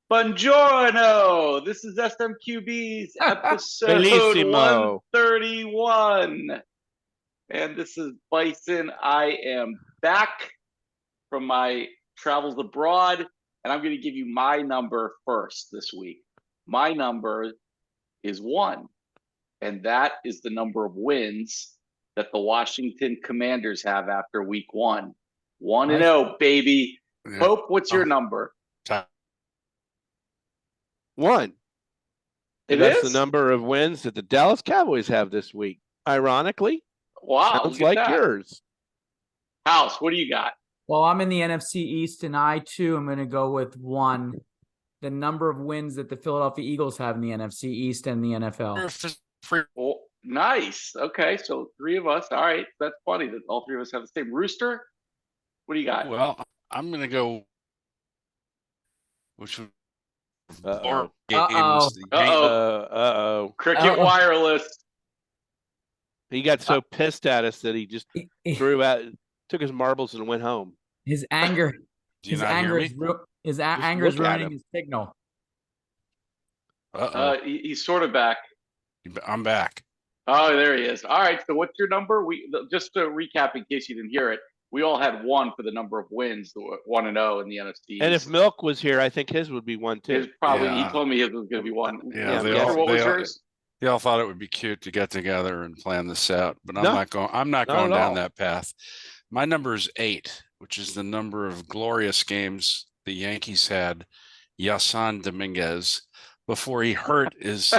Buongiorno. This is SMQBs episode Bellissimo. 131. And this is Bison. I am back from my travels abroad, and I'm going to give you my number first this week. My number is one, and that is the number of wins that the Washington Commanders have after week one. 1-0, baby. Yeah. Pope, what's your number? One. It That's is? the number of wins that the Dallas Cowboys have this week. Ironically, Wow, sounds look at like that. yours. House, what do you got? Well, I'm in the NFC East, and I, too, am going to go with one. The number of wins that the Philadelphia Eagles have in the NFC East and the NFL. Oh, nice. Okay, so three of us. All right, that's funny that all three of us have the same. Rooster, what do you got? Well, I'm going to go. Which Uh-oh. Uh-oh. Cricket Wireless. He got so pissed at us that he just threw out, took his marbles and went home. His anger, Do you not hear me? his anger is look at ruining him. his signal. He's sort of back. I'm back. Oh, there he is. All right, so what's your number? Just to recap in case you didn't hear it, we all had one for the number of wins, 1-0 in the NFC. And if Milk was here, I think his would be one too. His probably, Yeah. he told me his was going to be one. Yeah, What was yours? They all thought it would be cute to get together and plan this out, but I'm No, not going. I'm not not going at down all. that path. My number is 8, which is the number of glorious games the Yankees had. Yasan Dominguez before he hurt his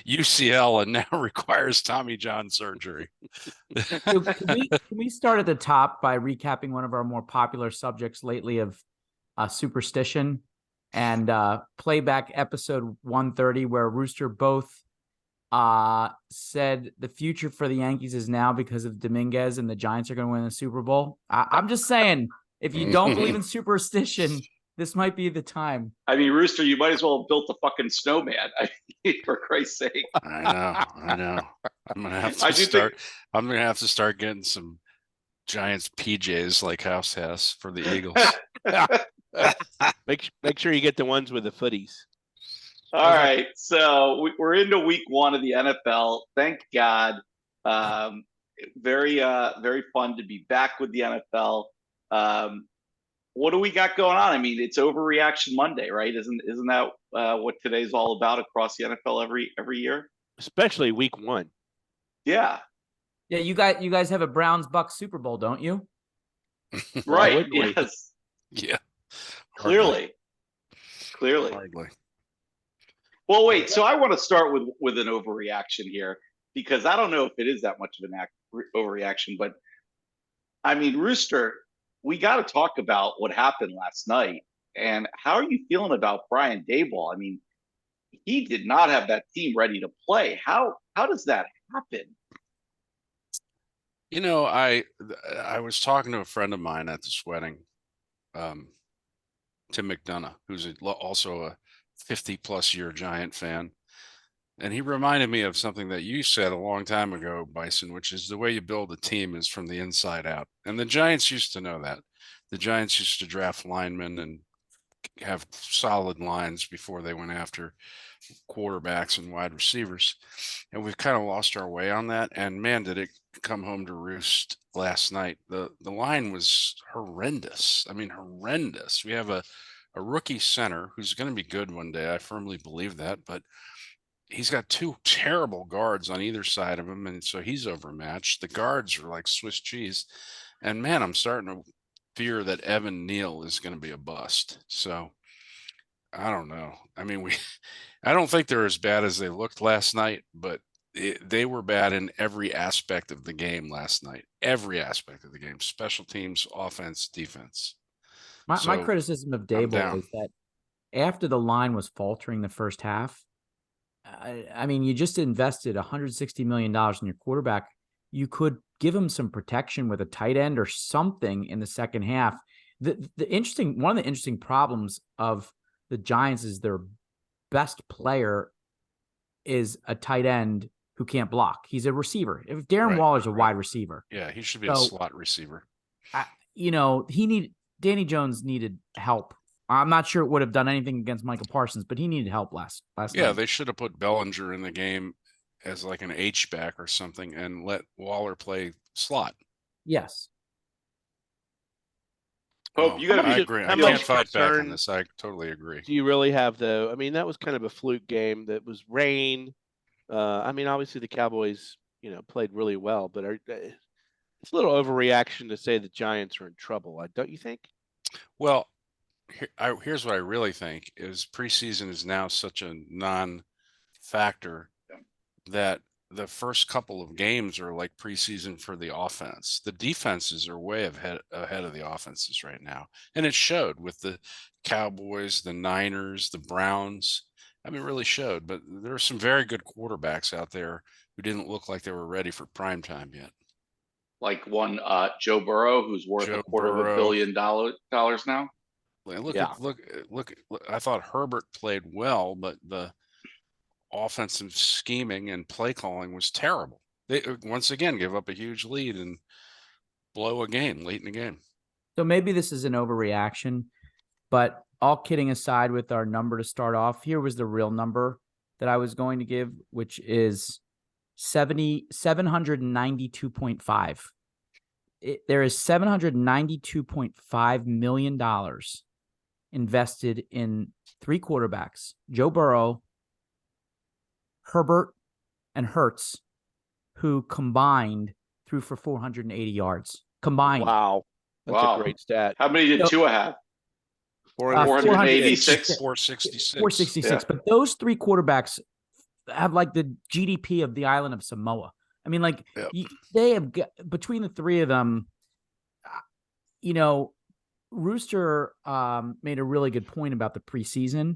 UCL and now requires Tommy John surgery. So can we start at the top by recapping one of our more popular subjects lately of superstition and playback episode 130, where Rooster both said the future for the Yankees is now because of Dominguez and the Giants are going to win the Super Bowl. I'm just saying, if you don't believe in superstition, this might be the time. I mean, Rooster, you might as well have built a fucking snowman. I mean, for Christ's sake. I know. I'm gonna have to start. I'm gonna have to start getting some Giants PJs like House has for the Eagles. Make sure you get the ones with the footies. All right, so we're into week one of the NFL. Thank God. Very fun to be back with the NFL. What do we got going on? I mean, it's Overreaction Monday, right? Isn't that what today's all about across the NFL every year? Especially week one. Yeah. Yeah, you guys have a Browns-Bucks Super Bowl, don't you? Right. we? Yes. Yeah. Clearly. Hardly. Well, wait. So I want to start with an overreaction here, because I don't know if it is that much of an overreaction, but I mean, Rooster, we got to talk about what happened last night. And how are you feeling about Brian Daboll? I mean, he did not have that team ready to play. How does that happen? You know, I was talking to a friend of mine at this wedding, Tim McDonough, who's also a 50-plus year Giant fan. And he reminded me of something that you said a long time ago, Bison, which is the way you build a team is from the inside out. And the Giants used to know that. The Giants used to draft linemen and have solid lines before they went after quarterbacks and wide receivers. And we've kind of lost our way on that. And man, did it come home to roost last night. The line was horrendous. I mean, horrendous. We have a rookie center who's going to be good one day. I firmly believe that, but he's got two terrible guards on either side of him, and so he's overmatched. The guards are like Swiss cheese. And man, I'm starting to fear that Evan Neal is going to be a bust. So I don't know. I mean, I don't think they're as bad as they looked last night, but they were bad in every aspect of the game last night. Every aspect of the game: special teams, offense, defense. My criticism of Daboll is that after the line was faltering the first half, I mean, you just invested $160 million in your quarterback. You could give him some protection with a tight end or something in the second half. One of the interesting problems of the Giants is their best player is a tight end who can't block. He's a receiver. If Darren Waller's a wide receiver. Yeah, he should be a slot receiver. Danny Jones needed help I'm not sure it would have done anything against Michael Parsons, but he needed help last Yeah, night. they should have put Bellinger in the game as like an H-back or something and let Waller play slot. Yes. Hope you got to be. I agree. I how can't much fight back on concern this. I totally agree. Do you really have, though? I mean, that was kind of a fluke game. That was rain. I mean, obviously the Cowboys, played really well, but it's a little overreaction to say the Giants are in trouble. Don't you think? Well, here's what I really think is preseason is now such a non-factor that the first couple of games are like preseason for the offense. The defenses are way ahead of the offenses right now. And it showed with the Cowboys, the Niners, the Browns. I mean, it really showed. But there are some very good quarterbacks out there who didn't look like they were ready for prime time yet. Like one Joe Burrow, who's worth Joe a quarter of Burrow. $1 billion now. Look, Yeah. look, I thought Herbert played well, but the offensive scheming and play calling was terrible. They once again give up a huge lead and blow a game late in the game. So maybe this is an overreaction, but all kidding aside with our number to start off, here was the real number that I was going to give, which is 792.5. There is $792.5 million invested in 3 quarterbacks, Joe Burrow, Herbert, and Hurts, who combined threw for 480 yards. Combined. Wow. That's a great stat. How many did Tua have? 486. 466. Yeah. But those 3 quarterbacks have like the GDP of the island of Samoa. I mean, like they have between the 3 of them, Rooster made a really good point about the preseason,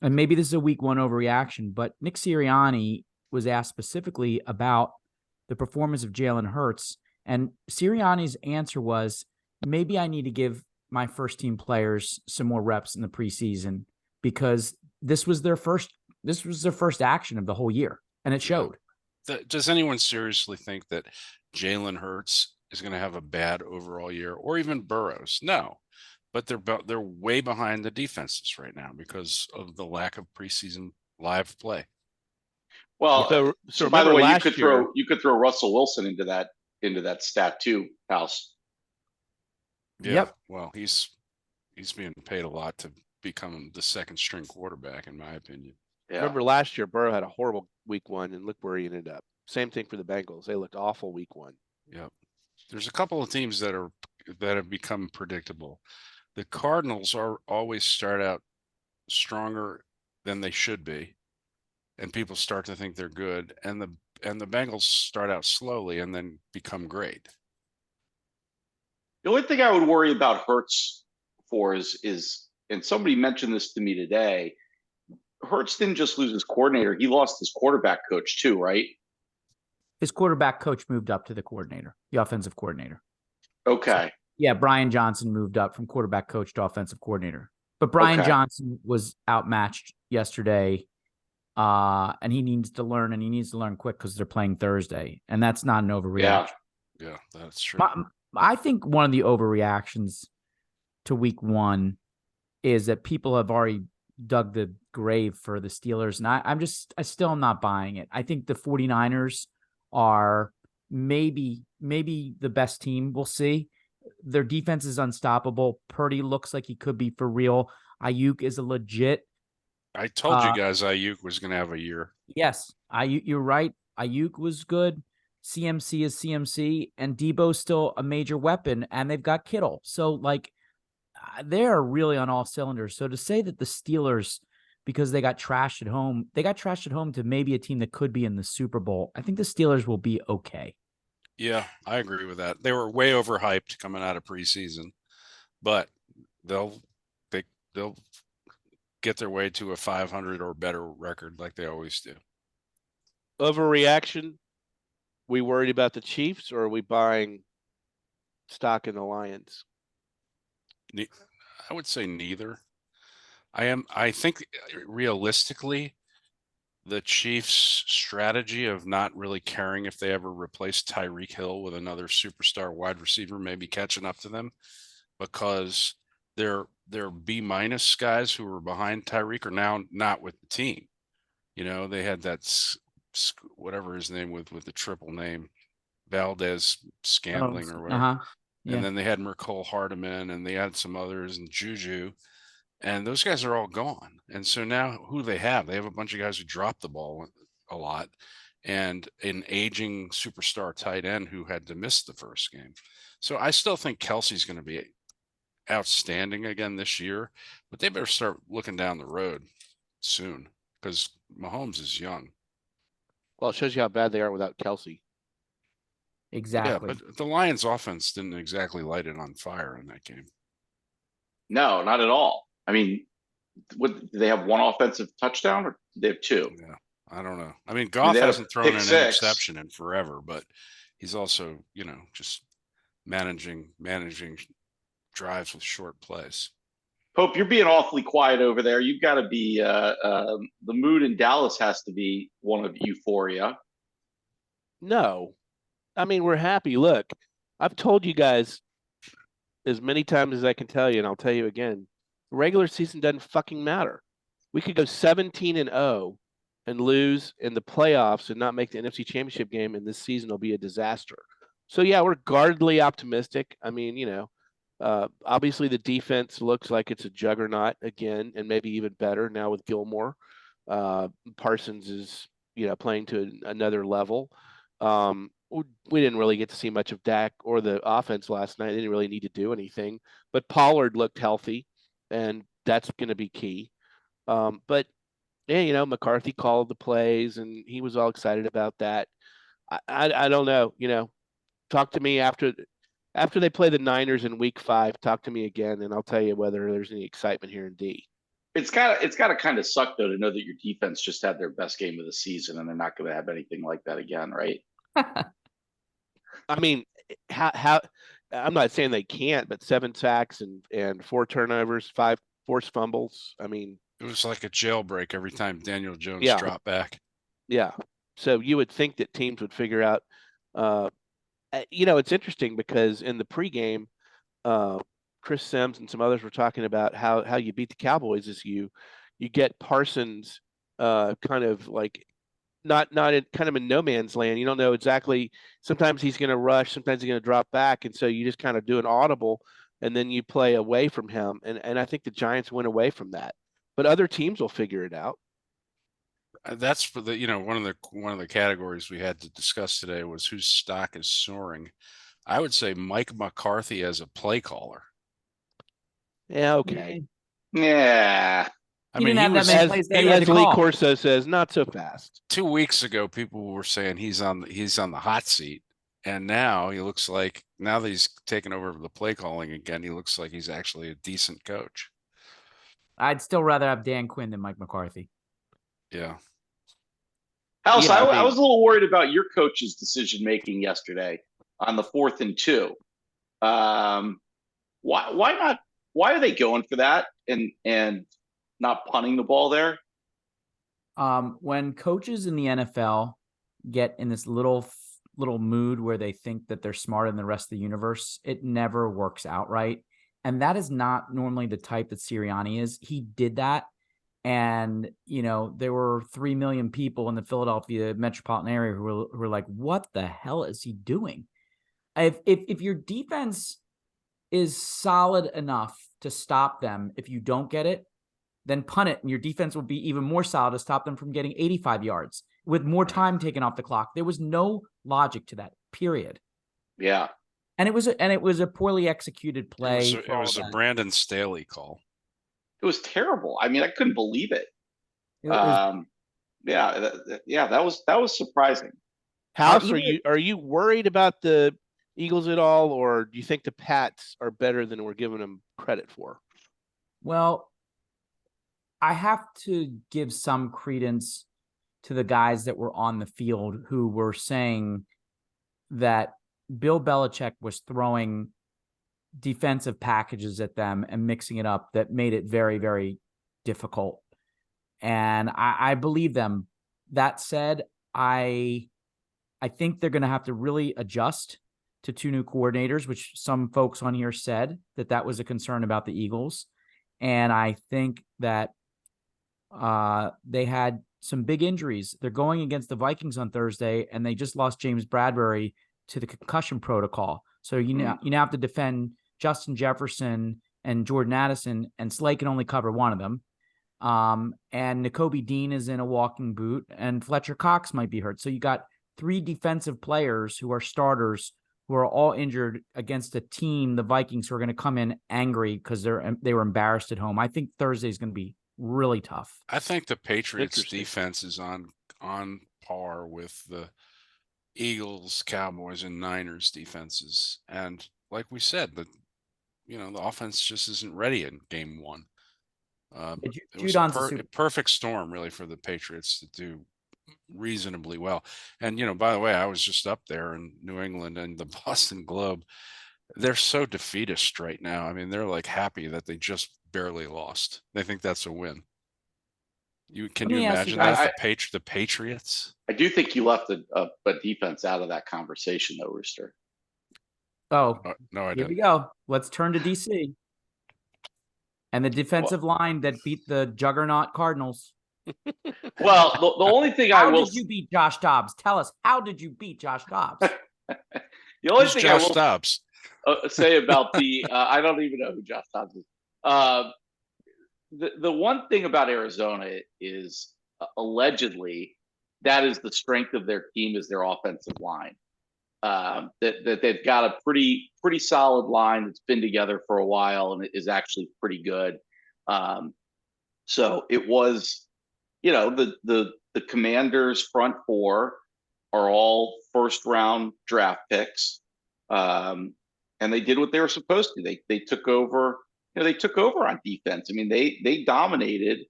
and maybe this is a week 1 overreaction, but Nick Sirianni was asked specifically about the performance of Jalen Hurts, and Sirianni's answer was, maybe I need to give my first team players some more reps in the preseason because this was their first action of the whole year, and it showed. Does anyone seriously think that Jalen Hurts is going to have a bad overall year, or even Burrows? No, but they're way behind the defenses right now because of the lack of preseason live play. Well, so by the way, you could throw Russell Wilson into that stat too, House. Yeah. Yep. Well, he's being paid a lot to become the second string quarterback, in my opinion. Yeah. Remember last year, Burrow had a horrible week 1, and look where he ended up. Same thing for the Bengals. They looked awful week 1. Yep. There's a couple of teams that have become predictable. The Cardinals always start out stronger than they should be, and people start to think they're good. And the Bengals start out slowly and then become great. The only thing I would worry about Hurts for is, and somebody mentioned this to me today, Hurts didn't just lose his coordinator; he lost his quarterback coach too, right? His quarterback coach moved up to the offensive coordinator. Okay. So, yeah, Brian Johnson moved up from quarterback coach to offensive coordinator. But Brian Johnson was outmatched yesterday, and he needs to learn, and he needs to learn quick because they're playing Thursday, and that's not an overreaction. Yeah, that's true. I think one of the overreactions to week 1 is that people have already dug the grave for the Steelers, and I still am not buying it. I think the 49ers are maybe the best team. We'll see. Their defense is unstoppable. Purdy looks like he could be for real. Ayuk is a legit. I told you guys Ayuk was going to have a year. Yes, you're right. Ayuk was good. CMC is CMC, and Debo's still a major weapon, and they've got Kittle. So, like, they're really on all cylinders. So to say that the Steelers, because they got trashed at home to maybe a team that could be in the Super Bowl, I think the Steelers will be okay. Yeah, I agree with that. They were way overhyped coming out of preseason, but they'll get their way to a 500 or better record like they always do. Overreaction? We worried about the Chiefs, or are we buying stock in the Lions? I would say neither. I think realistically, the Chiefs' strategy of not really caring if they ever replace Tyreek Hill with another superstar wide receiver may be catching up to them, because their their B- guys who were behind Tyreek are now not with the team. You know, they had that whatever his name with the triple name, Valdez Scantling or whatever. Yeah. And then they had Mercole Hardeman, and they had some others, and Juju, and those guys are all gone. And so now who they have a bunch of guys who drop the ball a lot, and an aging superstar tight end who had to miss the first game. So I still think Kelsey's going to be outstanding again this year, but they better start looking down the road soon because Mahomes is young. Well, it shows you how bad they are without Kelsey. Exactly. Yeah, but the Lions offense didn't exactly light it on fire in that game. No, not at all. I mean, do they have one offensive touchdown or do they have two? Yeah, I don't know. I mean, Gauff they had a hasn't thrown pick an six. interception in forever, but he's also, just managing drives with short plays. Pope, you're being awfully quiet over there. You've got to be the mood in Dallas has to be one of euphoria. No, I mean, we're happy. Look, I've told you guys as many times as I can tell you, and I'll tell you again, the regular season doesn't fucking matter. We could go 17-0 and lose in the playoffs and not make the NFC Championship game, and this season will be a disaster. So yeah, we're guardedly optimistic. I mean, obviously the defense looks like it's a juggernaut again, and maybe even better now with Gilmore. Parsons is, playing to another level. We didn't really get to see much of Dak or the offense last night. They didn't really need to do anything, but Pollard looked healthy, and that's going to be key. But yeah, McCarthy called the plays, and he was all excited about that. I don't know. Talk to me after they play the Niners in Week 5. Talk to me again, and I'll tell you whether there's any excitement here in D. It's got to kind of suck though to know that your defense just had their best game of the season, and they're not going to have anything like that again, right? I mean, how I'm not saying they can't, but 7 sacks and 4 turnovers, 5 forced fumbles. I mean, it was like a jailbreak every time Daniel Jones dropped back. Yeah. So you would think that teams would figure out. It's interesting because in the pregame, Chris Sims and some others were talking about how you beat the Cowboys is you get Parsons kind of like not in kind of in no man's land. You don't know exactly. Sometimes he's going to rush, sometimes he's going to drop back, and so you just kind of do an audible, and then you play away from him. And I think the Giants went away from that, but other teams will figure it out. That's for the one of the categories we had to discuss today was whose stock is soaring. I would say Mike McCarthy as a play caller. Yeah. Okay. Yeah. I mean, he was, as Lee Corso says, not so fast. 2 weeks ago, people were saying he's on the hot seat, and now he looks like now that he's taken over the play calling again, he looks like he's actually a decent coach. I'd still rather have Dan Quinn than Mike McCarthy. Yeah. House, I was a little worried about your coach's decision making yesterday on the 4th and 2. Why not? Why are they going for that and not punting the ball there? When coaches in the NFL get in this little mood where they think that they're smarter than the rest of the universe, it never works out right. And that is not normally the type that Sirianni is. He did that. And, there were 3 million people in the Philadelphia metropolitan area who were like, what the hell is he doing? If your defense is solid enough to stop them, if you don't get it, then punt it. And your defense will be even more solid to stop them from getting 85 yards with more time taken off the clock. There was no logic to that, period. Yeah. And it was a poorly executed play. It was a Brandon Staley call. It was terrible. I mean, I couldn't believe it. That was surprising. House, are you worried about the Eagles at all, or do you think the Pats are better than we're giving them credit for? Well, I have to give some credence to the guys that were on the field who were saying that Bill Belichick was throwing defensive packages at them and mixing it up that made it very, very difficult. And I believe them. That said, I think they're going to have to really adjust to 2 new coordinators, which some folks on here said that was a concern about the Eagles. And I think that they had some big injuries. They're going against the Vikings on Thursday, and they just lost James Bradbury to the concussion protocol. So you now have to defend Justin Jefferson and Jordan Addison, and Slay can only cover one of them. And Nakobe Dean is in a walking boot, and Fletcher Cox might be hurt. So you got 3 defensive players who are starters who are all injured against a team, the Vikings, who are going to come in angry because they were embarrassed at home. I think Thursday is going to be really tough. I think the Patriots defense is on par with the Eagles, Cowboys, and Niners defenses. And like we said, the offense just isn't ready in game 1. It was a perfect storm really for the Patriots to do reasonably well. And by the way, I was just up there in New England, and the Boston Globe, they're so defeatist right now. I mean, they're like happy that they just barely lost. They think that's a win. Can you imagine that, the Patriots? I do think you left a defense out of that conversation, though, Rooster. Oh, no, I didn't. Here we go. Let's turn to DC and the defensive line that beat the juggernaut Cardinals. Well, the only thing how did you beat Josh Dobbs? Tell us, how did you beat Josh Dobbs? The only thing Josh Dobbs? Say about the I don't even know who Josh Dobbs is. The one thing about Arizona is allegedly that is the strength of their team is their offensive line. That they've got a pretty solid line that's been together for a while and is actually pretty good. So it was, the Commanders' front 4 are all first-round draft picks, and they did what they were supposed to. They took over. They took over on defense. I mean, they dominated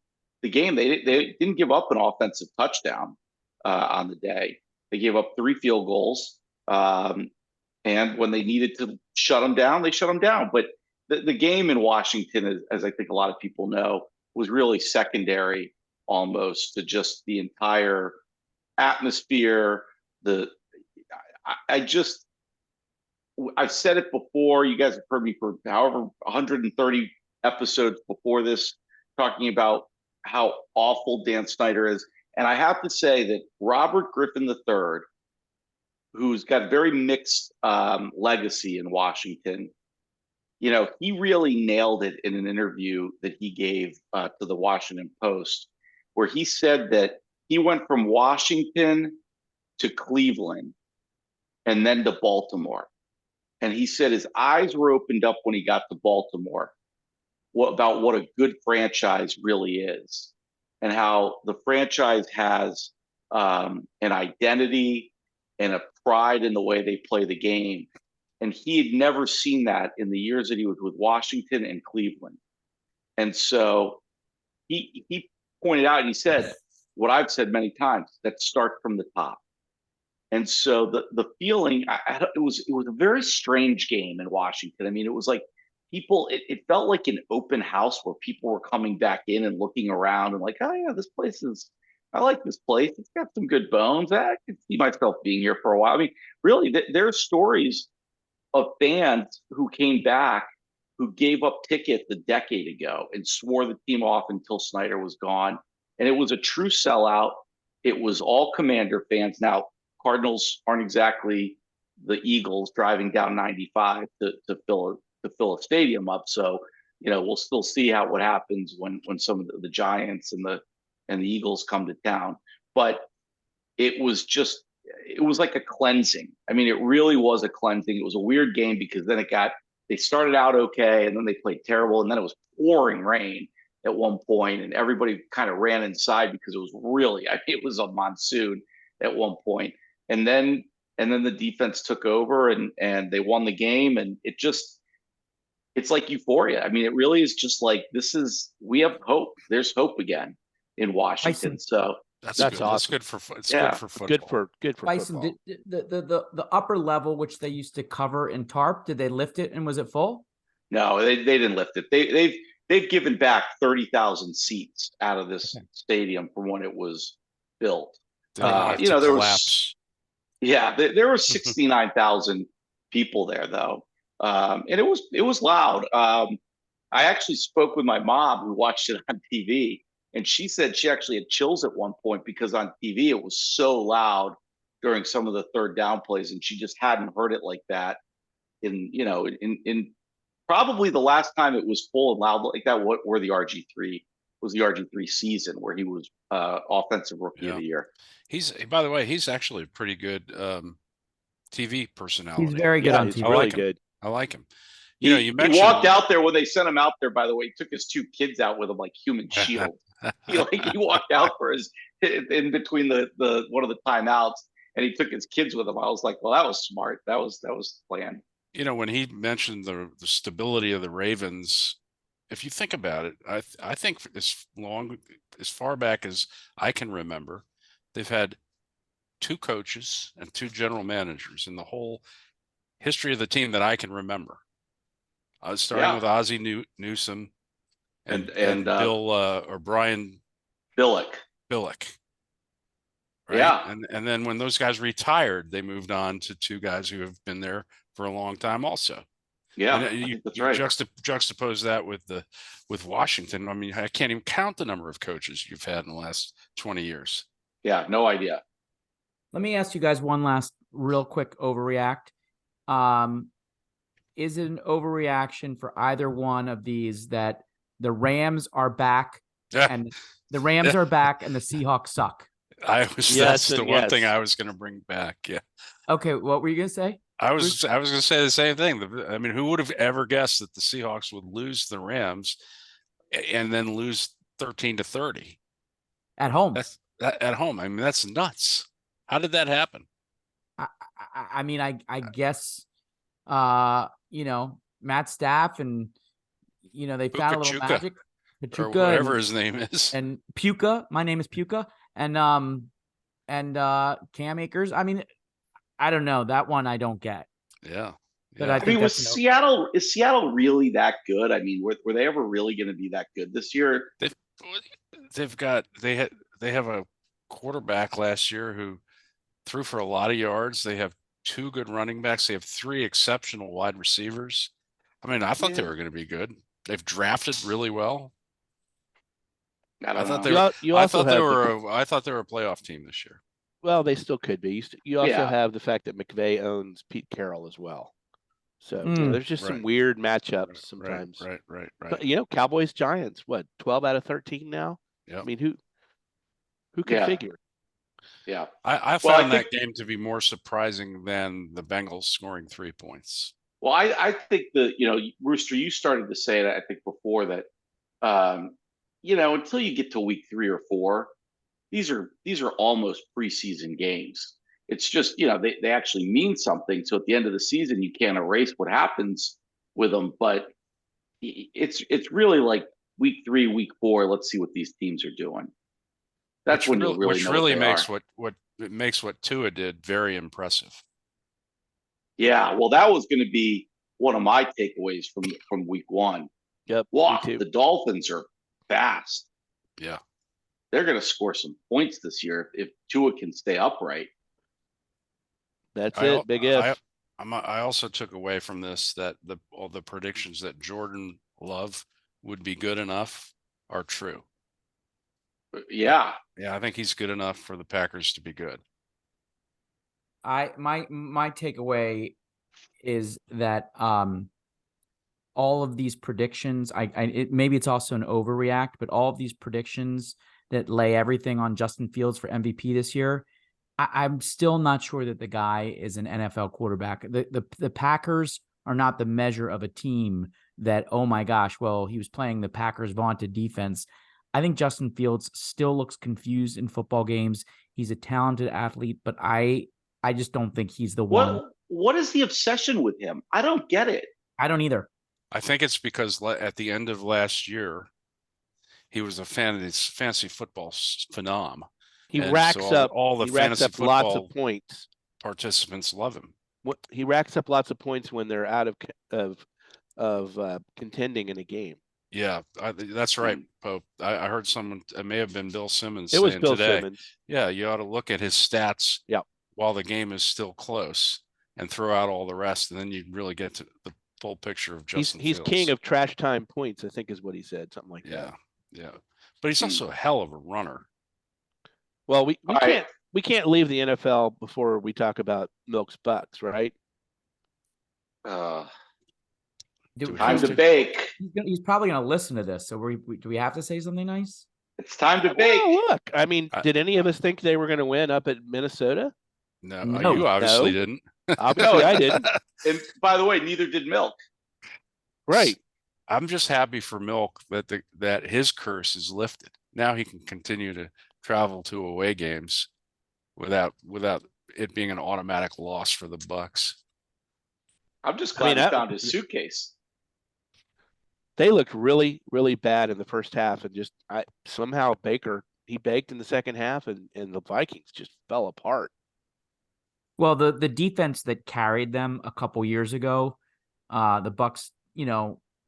the game. They didn't give up an offensive touchdown on the day. They gave up 3 field goals, and when they needed to shut them down, they shut them down. But the game in Washington, as I think a lot of people know, was really secondary almost to just the entire atmosphere. I've said it before. You guys have heard me for however 130 episodes before this, talking about how awful Dan Snyder is. And I have to say that Robert Griffin III, who's got very mixed legacy in Washington, he really nailed it in an interview that he gave to the Washington Post, where he said that he went from Washington to Cleveland and then to Baltimore. And he said his eyes were opened up when he got to Baltimore about what a good franchise really is, and how the franchise has an identity and a pride in the way they play the game. And he had never seen that in the years that he was with Washington and Cleveland. And so he pointed out, and he said what I've said many times, that start from the top. And so the feeling, it was a very strange game in Washington. I mean, it was like it felt like an open house where people were coming back in and looking around and like, oh yeah, I like this place. It's got some good bones. I can see myself being here for a while. I mean, really, there are stories of fans who came back who gave up tickets a decade ago and swore the team off until Snyder was gone. And it was a true sellout. It was all Commander fans. Now, Cardinals aren't exactly the Eagles driving down 95 to fill a stadium up. So, we'll still see what happens when some of the Giants and the Eagles come to town. But it was like a cleansing. I mean, it really was a cleansing. It was a weird game because then they started out okay, and then they played terrible, and then it was pouring rain at one point, and everybody kind of ran inside because it was it was a monsoon at one point. And then the defense took over and they won the game, and it's like euphoria. I mean, it really is just like, we have hope. There's hope again in Washington. So that's good. Awesome. That's good for football. Good for Bison, football. The upper level, which they used to cover in tarp, did they lift it, and was it full? No, they didn't lift it. They've given back 30,000 seats out of this stadium from when it was built. There were 69,000 people there though, and it was loud. I actually spoke with my mom who watched it on TV, and she said she actually had chills at one point because on TV it was so loud during some of the third down plays, and she just hadn't heard it like that in probably the last time it was full and loud like that. What were the RG3 was the RG3 season where he was offensive rookie of the year. By the way, he's actually a pretty good TV personality. He's very good on he's TV. really good. I like him. He walked out there when they sent him out there. By the way, he took his 2 kids out with him like human shield. he walked out for his in between the one of the timeouts, and he took his kids with him. I was like, well, that was smart. That was planned. When he mentioned the stability of the Ravens, if you think about it, I think as far back as I can remember, they've had 2 coaches and 2 general managers in the whole history of the team that I can remember. Starting with Ozzie Newsome and Bill or Brian Billick. Right? Yeah. And then when those guys retired, they moved on to 2 guys who have been there for a long time also. Yeah, and you right. juxtapose that with Washington. I mean, I can't even count the number of coaches you've had in the last 20 years. Yeah, no idea. Let me ask you guys one last real quick overreact. Is it an overreaction for either one of these that the Rams are back and the Rams are back and the Seahawks suck? That's the one thing I was going to bring back. Yeah. Okay. What were you going to say? I was going to say the same thing. I mean, who would have ever guessed that the Seahawks would lose the Rams and then lose 13-30 at home? At home. I mean, that's nuts. How did that happen? I mean, I guess, Matt Staff and, they found a little magic. Pachuca, or whatever his name is. And Puka. My name is Puka. And Cam Akers. I mean, I don't know. That one I don't get. Yeah. But I mean, is Seattle really that good? I mean, were they ever really going to be that good this year? They have a quarterback last year who threw for a lot of yards. They have 2 good running backs. They have 3 exceptional wide receivers. I mean, I thought they were going to be good. They've drafted really well. I thought they were a playoff team this year. Well, they still could be. You also have the fact that McVay owns Pete Carroll as well. So there's just some weird matchups sometimes. Right. But, Cowboys Giants, what, 12 out of 13 now? Yeah. I mean, who can figure? Yeah. I found that game to be more surprising than the Bengals scoring 3 points. Well, I think Rooster, you started to say that I think before that until you get to week 3 or 4, these are almost preseason games. It's just, they actually mean something. So at the end of the season, you can't erase what happens with them. But it's really like week 3, week 4. Let's see what these teams are doing. That's when you'll really know. Which really makes what Tua did very impressive. Yeah, well, that was going to be one of my takeaways from week 1. Yep. Wow, the Dolphins are fast. Yeah. They're going to score some points this year if Tua can stay upright. That's it. Big if. I also took away from this that all the predictions that Jordan Love would be good enough are true. Yeah. Yeah, I think he's good enough for the Packers to be good. My takeaway is that all of these predictions, maybe it's also an overreact, but all of these predictions that lay everything on Justin Fields for MVP this year, I'm still not sure that the guy is an NFL quarterback. The Packers are not the measure of a team that, oh my gosh, well, he was playing the Packers' vaunted defense. I think Justin Fields still looks confused in football games. He's a talented athlete, but I just don't think he's the one. What is the obsession with him? I don't get it. I don't either. I think it's because at the end of last year, he was a fantasy football phenom. He racks up all the fantasy football lots of points. Participants love him. He racks up lots of points when they're out of contending in a game. Yeah, that's right, Pope. I heard someone, it may have been Bill Simmons. It was Bill today, Simmons. Yeah, you ought to look at his stats while the game is still close and throw out all the rest, and then you really get to the pull picture of He's Justin he's Fields. king of trash time points, I think is what he said, something like Yeah, that. yeah. But he's also a hell of a runner. Well, we All can't right. we can't leave the NFL before we talk about Milk's Bucks, right? Time to Interesting. bake. He's probably going to listen to this. So do we have to say something nice? It's time to bake. Well, look, I mean, I- did any of us think they were going to win up at Minnesota? No, No. you obviously No. didn't. Obviously, I didn't. And by the way, neither did Milk. Right. I'm just happy for Milk that that his curse is lifted. Now he can continue to travel to away games without it being an automatic loss for the Bucks. I'm just glad he that- found his suitcase. They looked really, really bad in the first half, and just somehow Baker he baked in the second half, and the Vikings just fell apart. Well, the defense that carried them a couple years ago, the Bucks,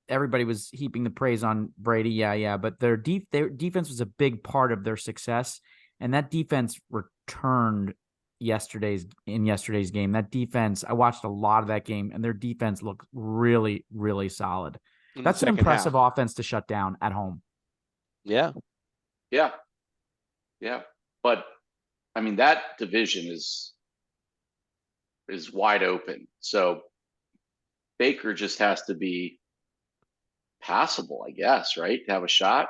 everybody was heaping the praise on Brady. Yeah. But their defense was a big part of their success. And that defense returned yesterday's game. That defense, I watched a lot of that game, and their defense looked really, really solid. That's an impressive offense to shut down at home. Yeah. Yeah. But I mean, that division is wide open. So Baker just has to be passable, I guess, right? To have a shot.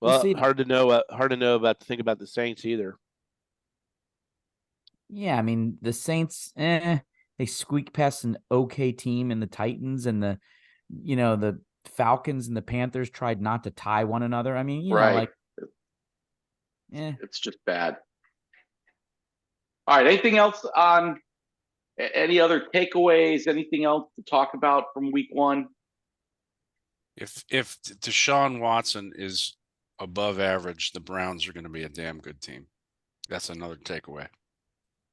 Well, see. hard to know about the Saints either. Yeah, I mean, the Saints, they squeak past an okay team, and the Titans and the Falcons and the Panthers tried not to tie one another. I mean, it's just bad. All right. Anything else on any other takeaways? Anything else to talk about from week one? If Deshaun Watson is above average, the Browns are going to be a damn good team. That's another takeaway.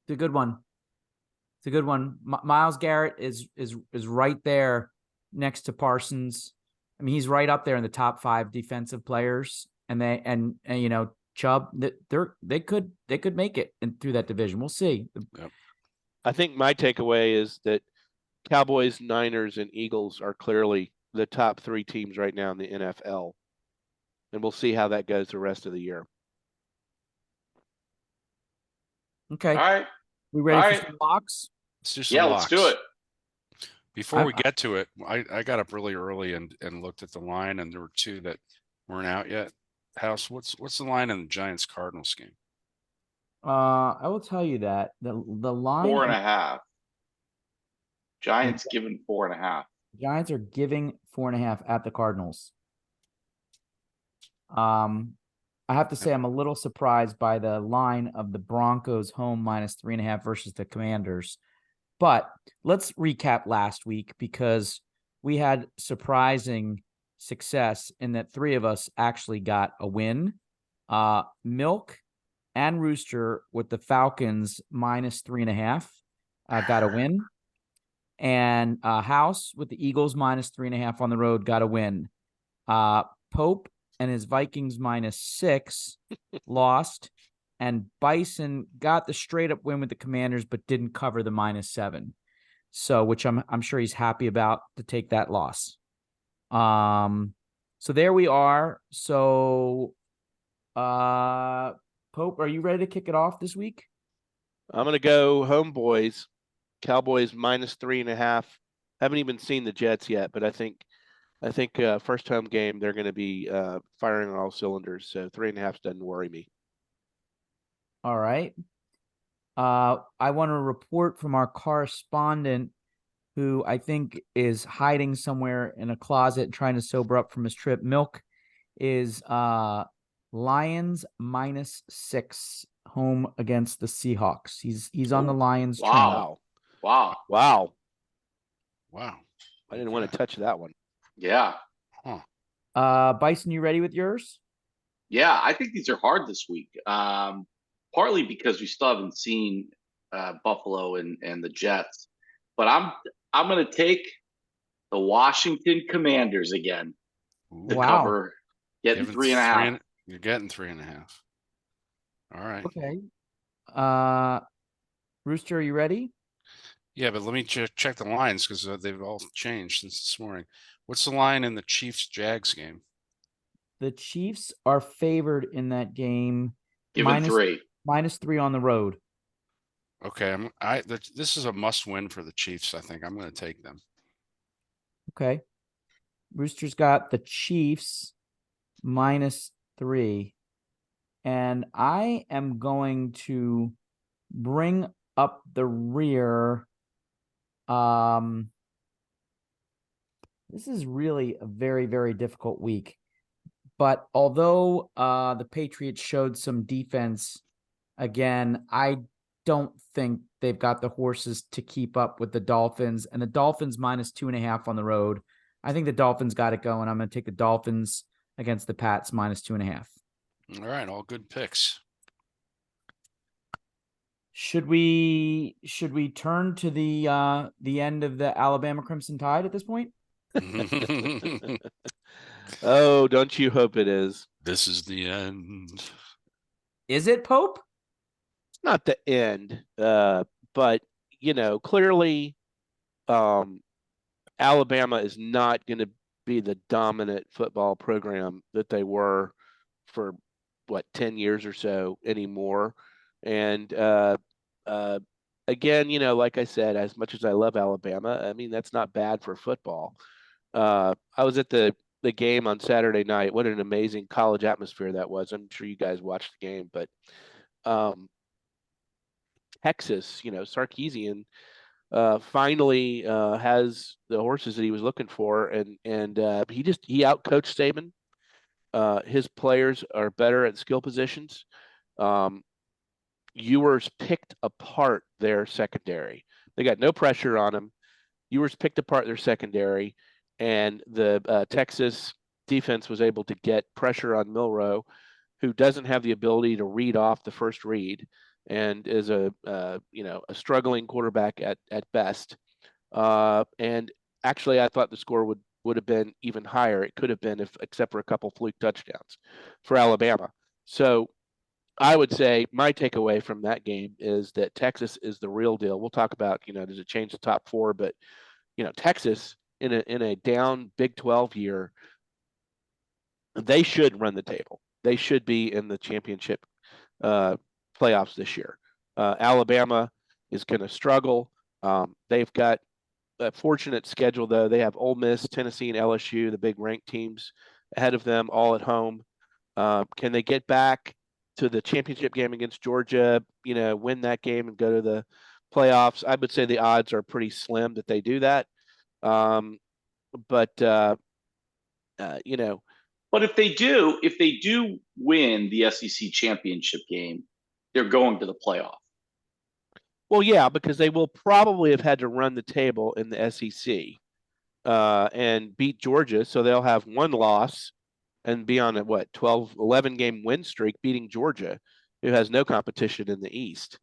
It's a good one. Myles Garrett is right there next to Parsons. I mean, he's right up there in the top 5 defensive players, and Chubb, they could make it through that division. We'll see. Yep. I think my takeaway is that Cowboys, Niners, and Eagles are clearly the top 3 teams right now in the NFL, and we'll see how that goes the rest of the year. Okay. All right. We ready for some locks? Let's do Yeah, let's do it. Before we get to it, I got up really early and looked at the line, and there were 2 that weren't out yet. House, what's the line in the Giants Cardinals game? I will tell you that the line 4.5. Giants given 4.5. Giants are giving 4.5 at the Cardinals. I have to say I'm a little surprised by the line of the Broncos home -3.5 versus the Commanders. But let's recap last week, because we had surprising success in that 3 of us actually got a win. Milk and Rooster with the Falcons -3.5 got a win. And House with the Eagles -3.5 on the road got a win. Pope and his Vikings -6 lost, and Bison got the straight up win with the Commanders, but didn't cover the -7. So, which I'm sure he's happy about to take that loss. So there we are. So, Pope, are you ready to kick it off this week? I'm going to go homeboys. Cowboys -3.5. Haven't even seen the Jets yet, but I think first home game they're going to be firing on all cylinders. So 3.5 doesn't worry me. All right. I want to report from our correspondent, who I think is hiding somewhere in a closet trying to sober up from his trip. Milk is Lions -6 home against the Seahawks. He's on the Lions train. Wow. I didn't want to touch that one. Yeah. Bison, you ready with yours? Yeah, I think these are hard this week. Partly because we still haven't seen Buffalo and the Jets, but I'm going to take the Washington Commanders again to cover, getting 3.5. You're getting 3.5. All right. Okay. Rooster, are you ready? Yeah, but let me check the lines because they've all changed since this morning. What's the line in the Chiefs-Jags game? The Chiefs are favored in that game. Given three. -3 on the road. Okay, this is a must-win for the Chiefs. I think I'm going to take them. Okay. Rooster's got the Chiefs -3. And I am going to bring up the rear. This is really a very, very difficult week. But although the Patriots showed some defense, again, I don't think they've got the horses to keep up with the Dolphins. And the Dolphins -2.5 on the road. I think the Dolphins got it going. I'm going to take the Dolphins against the Pats -2.5. All right, all good picks. Should we turn to the end of the Alabama Crimson Tide at this point? Oh, don't you hope it is? This is the end. Is it, Pope? It's not the end, but clearly, Alabama is not going to be the dominant football program that they were for 10 years or so anymore. And again, like I said, as much as I love Alabama, I mean, that's not bad for football. I was at the game on Saturday night. What an amazing college atmosphere that was. I'm sure you guys watched the game, but Texas, Sarkisian finally has the horses that he was looking for, and he outcoached Saban. His players are better at skill positions. Ewers picked apart their secondary. They got no pressure on him. Ewers picked apart their secondary, and the Texas defense was able to get pressure on Milroe, who doesn't have the ability to read off the first read and is a struggling quarterback at best. And actually, I thought the score would have been even higher. It could have been, except for a couple fluke touchdowns for Alabama. So I would say my takeaway from that game is that Texas is the real deal. We'll talk about, does it change the top four? But, Texas in a down Big 12 year, they should run the table. They should be in the championship playoffs this year. Alabama is going to struggle. They've got a fortunate schedule, though. They have Ole Miss, Tennessee, and LSU, the big ranked teams ahead of them, all at home. Can they get back to the championship game against Georgia, win that game and go to the playoffs? I would say the odds are pretty slim that they do that. But if they do win the SEC championship game, they're going to the playoff. Well, yeah, because they will probably have had to run the table in the SEC and beat Georgia. So they'll have one loss and be on a 11 game win streak, beating Georgia, who has no competition in the East.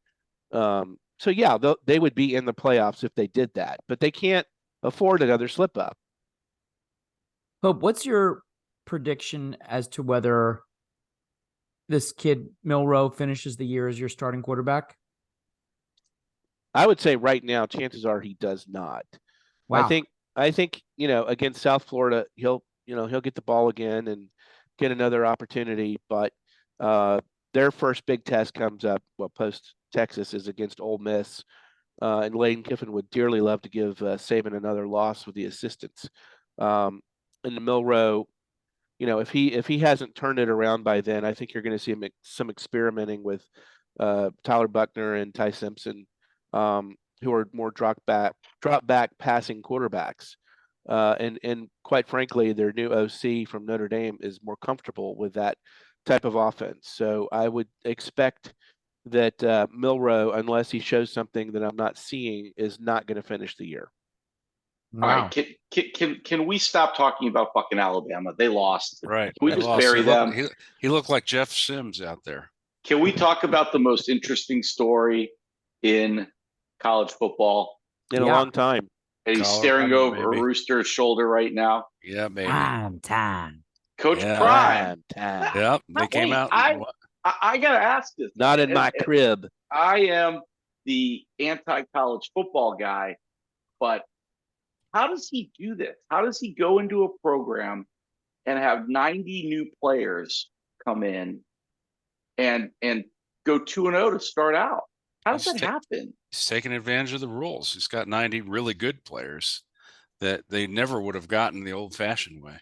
So yeah, they would be in the playoffs if they did that, but they can't afford another slip up. Hope, what's your prediction as to whether this kid Milroe finishes the year as your starting quarterback? I would say right now, chances are he does not. Wow. I think against South Florida, he'll get the ball again and get another opportunity. But their first big test comes up, post Texas, is against Ole Miss, and Lane Kiffin would dearly love to give Saban another loss with the assistants. And the Milroe, if he hasn't turned it around by then, I think you're going to see some experimenting with Tyler Buckner and Ty Simpson, who are more drop back passing quarterbacks. And quite frankly, their new OC from Notre Dame is more comfortable with that type of offense. So I would expect that Milroe, unless he shows something that I'm not seeing, is not going to finish the year. Wow. All right, can we stop talking about fucking Alabama? They lost. Right. Can we just bury them? He looked like Jeff Sims out there. Can we talk about the most interesting story in college football in a long time? And he's staring over a Rooster's shoulder right now. Yeah, baby. Time. Coach Prime. Yep, they came out. I gotta ask this. Not in my crib. I am the anti-college football guy, but how does he do this? How does he go into a program and have 90 new players come in and go 2-0 to start out? How does that happen? He's taking advantage of the rules. He's got 90 really good players that they never would have gotten the old-fashioned way.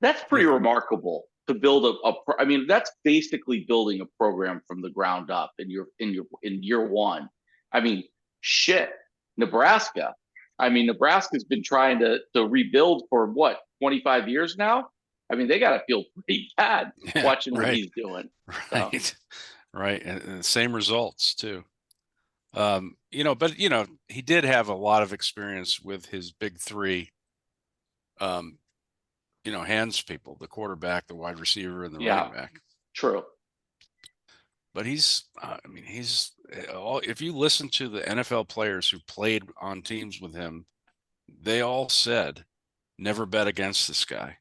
That's pretty remarkable to build I mean, that's basically building a program from the ground up in year one. I mean, shit, Nebraska. I mean, Nebraska's been trying to rebuild for what, 25 years now? I mean, they got to feel pretty bad watching what he's doing. Right. So. Right. And the same results too. But he did have a lot of experience with his big three, hands people, the quarterback, the wide receiver, and the running back. True. But if you listen to the NFL players who played on teams with him, they all said, never bet against this guy.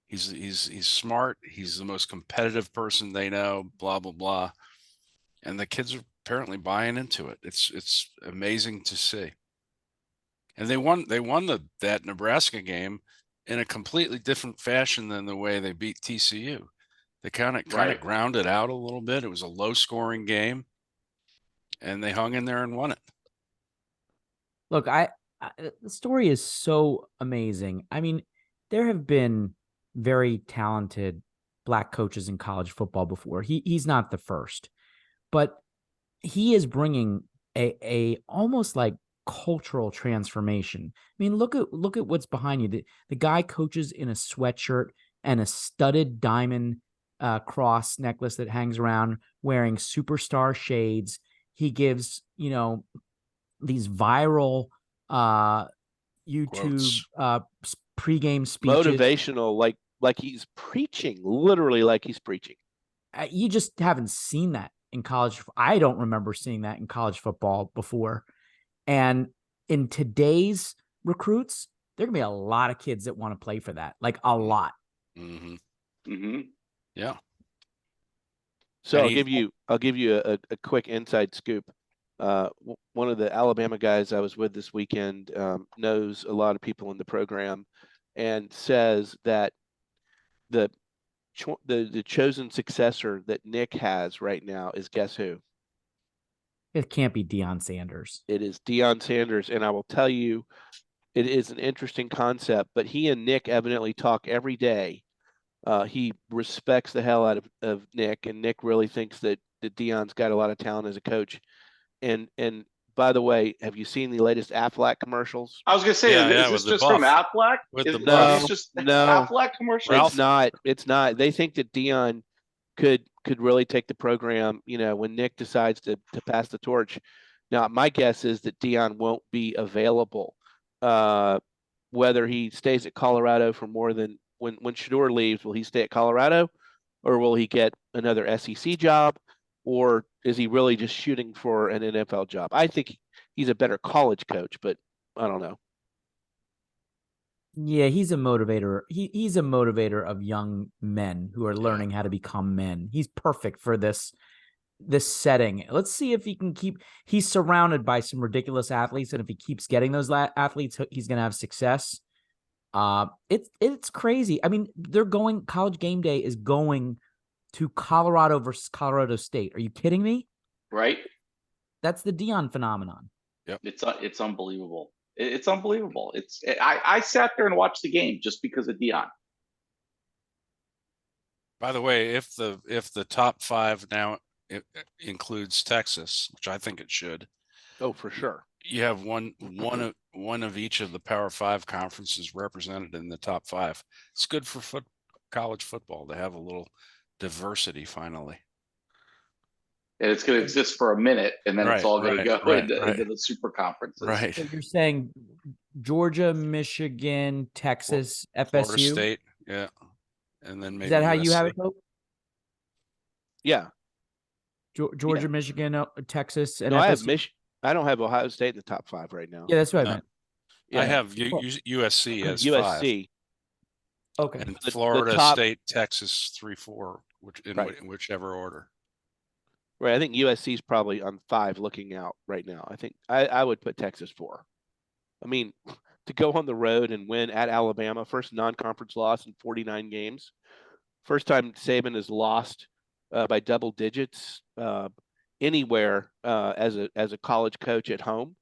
He's smart. He's the most competitive person they know, blah, blah, blah. And the kids are apparently buying into it. It's amazing to see. And they won that Nebraska game in a completely different fashion than the way they beat TCU. They kind of grounded out a little bit. It was a low-scoring game, and they hung in there and won it. Look, the story is so amazing. I mean, there have been very talented black coaches in college football before. He's not the first, but he is bringing a almost like cultural transformation. I mean, look at what's behind you. The guy coaches in a sweatshirt and a studded diamond cross necklace that hangs around, wearing superstar shades. He gives, these viral YouTube pregame speeches. Motivational, like he's preaching, literally like he's preaching. You just haven't seen that in college. I don't remember seeing that in college football before. And in today's recruits, there are going to be a lot of kids that want to play for that, like a lot. Mm-hmm. Mm-hmm. Yeah. So I'll give you a quick inside scoop. One of the Alabama guys I was with this weekend knows a lot of people in the program, and says that the chosen successor that Nick has right now is, guess who? It can't be Deion Sanders. It is Deion Sanders, and I will tell you, it is an interesting concept. But he and Nick evidently talk every day. He respects the hell out of Nick, and Nick really thinks that Deion's got a lot of talent as a coach. And by the way, have you seen the latest Aflac commercials? I was going to say, is this just from Aflac? No, Aflac commercials? It's not. They think that Deion could really take the program, when Nick decides to pass the torch. Now, my guess is that Deion won't be available, whether he stays at Colorado for more than when Shador leaves. Will he stay at Colorado, or will he get another SEC job, or is he really just shooting for an NFL job? I think he's a better college coach, but I don't know. Yeah, he's a motivator. He's a motivator of young men who are learning how to become men. He's perfect for this setting. Let's see if he can he's surrounded by some ridiculous athletes, and if he keeps getting those athletes, he's going to have success. It's crazy. I mean, College Game Day is going to Colorado versus Colorado State. Are you kidding me? Right. That's the Deion phenomenon. Yep. It's unbelievable. It's unbelievable. I sat there and watched the game just because of Deion. By the way, if the top 5 now includes Texas, which I think it should. Oh, for sure. You have one of each of the Power 5 conferences represented in the top 5. It's good for college football to have a little diversity finally. And it's going to exist for a minute, and then it's all going to go into the super conferences. Right. So you're saying Georgia, Michigan, Texas, FSU, Florida State, yeah, and then maybe. Is that how USC. you have it, Pope? Yeah. Georgia, Michigan, Texas, and no, FSU? I don't have Ohio State in the top 5 right now. Yeah, that's what I meant. Yeah. I have USC as USC. 5. Okay. And Florida State, Texas 3-4, in whichever order. Right. I think USC is probably on 5 looking out right now. I think I would put Texas 4. I mean, to go on the road and win at Alabama, first non-conference loss in 49 games. First time Saban has lost by double digits anywhere as a college coach at home.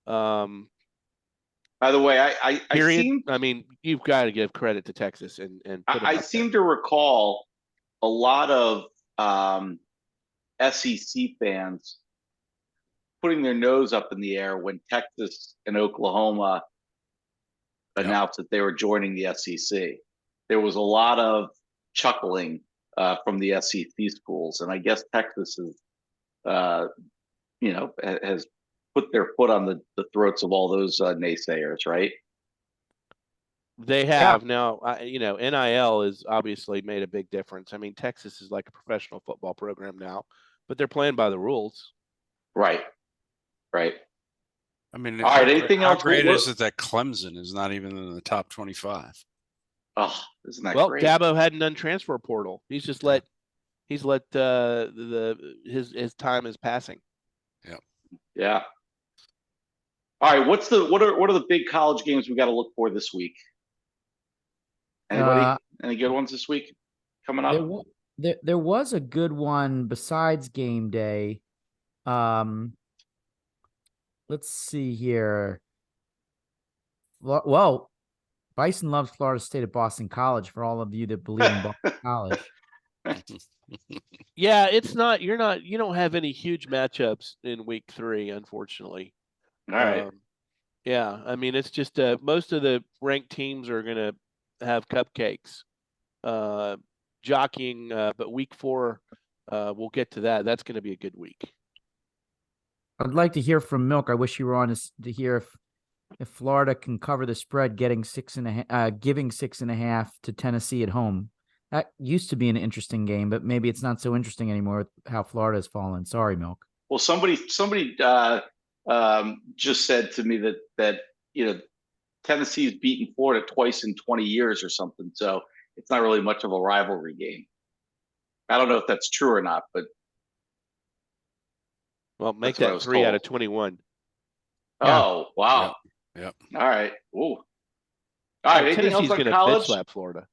By the way, I mean, you've got to give credit to Texas and put I seem to recall a lot of SEC fans putting their nose up in the air when Texas and Oklahoma announced that they were joining the SEC. There was a lot of chuckling from the SEC schools, and I guess Texas is, has put their foot on the throats of all those naysayers, right? They have. Now, NIL has obviously made a big difference. I mean, Texas is like a professional football program now, but they're playing by the rules. Right. I mean, all right. Anything else? How great is it that Clemson is not even in the top 25? Oh, isn't that great? Well, Dabo hadn't done transfer portal. He's just let his time is passing. Yeah. All right. What are the big college games we got to look for this week? Anybody? Any good ones this week coming up? There was a good one besides game day. Let's see here. Well, Bison loves Florida State at Boston College for all of you that believe in Boston College. Yeah, you don't have any huge matchups in week 3, unfortunately. All right. Yeah, I mean, it's just most of the ranked teams are going to have cupcakes, jockeying, but week 4, we'll get to that. That's going to be a good week. I'd like to hear from Milk. I wish you were on to hear if Florida can cover the spread, giving 6.5 to Tennessee at home. That used to be an interesting game, but maybe it's not so interesting anymore with how Florida has fallen. Sorry, Milk. Well, somebody just said to me that Tennessee's beaten Florida twice in 20 years or something, so it's not really much of a rivalry game. I don't know if that's true or not, but well, make that 3 out of 21. Oh, wow. Yep. All right. Ooh. All right. Anything else on college? Slap Florida.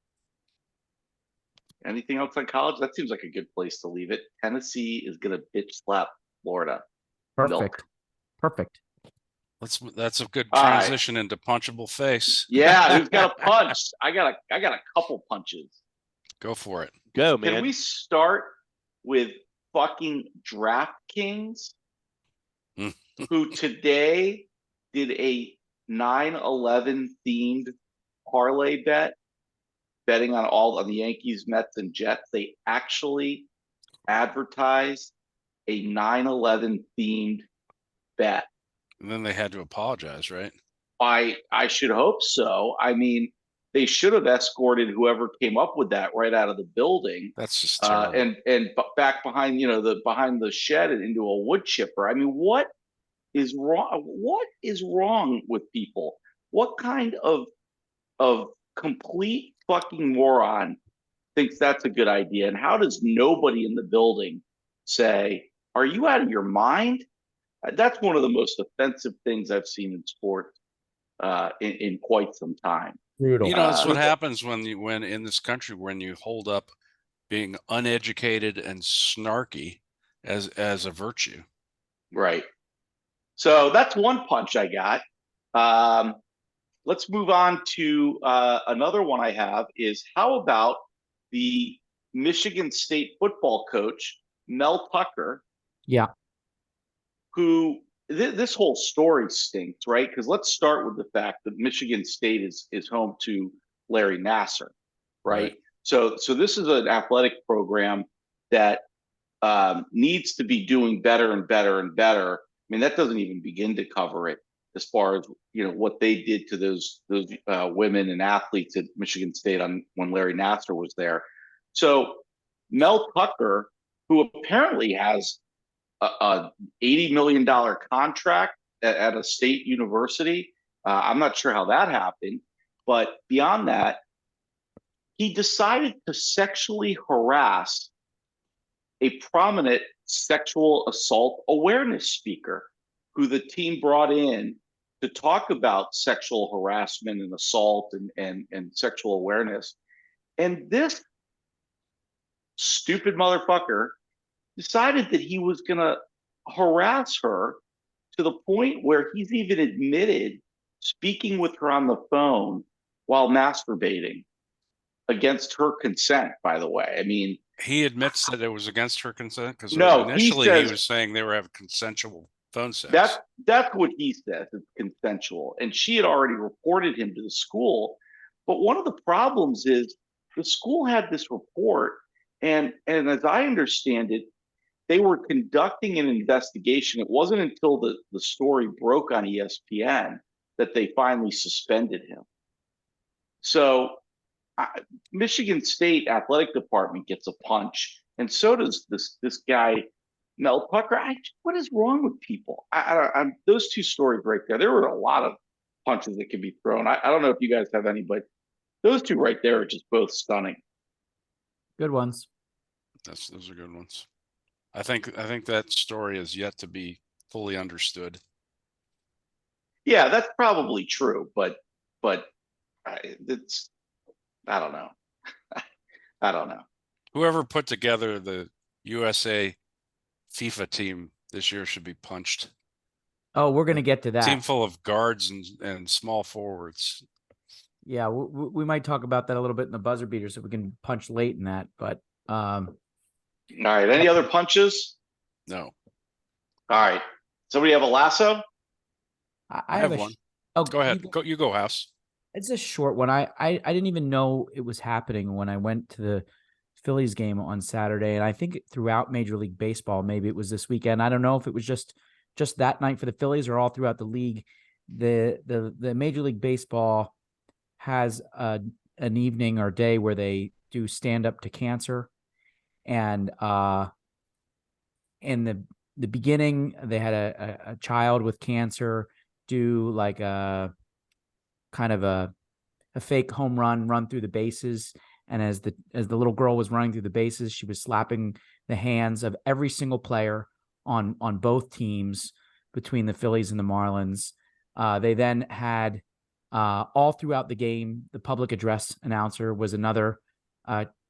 Anything else on college? That seems like a good place to leave it. Tennessee is going to bitch slap Florida. Perfect. That's a good transition into punchable face. Yeah, who's got a punch? I got a couple punches. Go for it. Go, man. Can we start with fucking DraftKings, who today did a 9/11 themed parlay betting on the Yankees, Mets, and Jets? They actually advertised a 9/11 themed bet. And then they had to apologize, right? I should hope so. I mean, they should have escorted whoever came up with that right out of the building. That's just terrible. And back behind behind the shed and into a wood chipper. I mean, what is wrong? What is wrong with people? What kind of complete fucking moron thinks that's a good idea? And how does nobody in the building say, "Are you out of your mind?" That's one of the most offensive things I've seen in sports in quite some time. Brutal. That's what happens when in this country, when you hold up being uneducated and snarky as a virtue. Right. So that's one punch I got. Let's move on to another one I have is, how about the Michigan State football coach, Mel Tucker? Yeah. Who this whole story stinks, right? Because let's start with the fact that Michigan State is home to Larry Nassar, right? So this is an athletic program that needs to be doing better and better and better. I mean, that doesn't even begin to cover it as far as what they did to those women and athletes at Michigan State when Larry Nassar was there. So Mel Tucker, who apparently has a $80 million contract at a state university. I'm not sure how that happened, but beyond that, he decided to sexually harass a prominent sexual assault awareness speaker who the team brought in to talk about sexual harassment and assault and sexual awareness. And this stupid motherfucker decided that he was going to harass her to the point where he's even admitted speaking with her on the phone while masturbating against her consent, by the way. I mean, he admits that it was against her consent because no, initially he was saying they were having consensual phone sex. That's what he says. It's consensual. And she had already reported him to the school. But one of the problems is the school had this report, and as I understand it, they were conducting an investigation. It wasn't until the story broke on ESPN that they finally suspended him. So Michigan State athletic department gets a punch, and so does this guy, Mel Tucker. What is wrong with people? Those two stories right there. There were a lot of punches that can be thrown. I don't know if you guys have any, but those two right there are just both stunning. Good ones. Those are good ones. I think that story is yet to be fully understood. Yeah, that's probably true, but it's, I don't know. I don't know. Whoever put together the USA FIFA team this year should be punched. Oh, we're going to get to that. Team full of guards and small forwards. Yeah, we might talk about that a little bit in the buzzer beater so we can punch late in that. But all right, any other punches? No. All right. Somebody have a lasso? I have one. Oh, go ahead. You go, House. It's a short one. I didn't even know it was happening when I went to the Phillies game on Saturday, and I think throughout Major League Baseball, maybe it was this weekend. I don't know if it was just that night for the Phillies or all throughout the league. The Major League Baseball has an evening or day where they do stand up to cancer, and in the beginning they had a child with cancer do like a kind of a fake home run through the bases, and as the little girl was running through the bases, she was slapping the hands of every single player on both teams between the Phillies and the Marlins. They then had all throughout the game, the public address announcer was another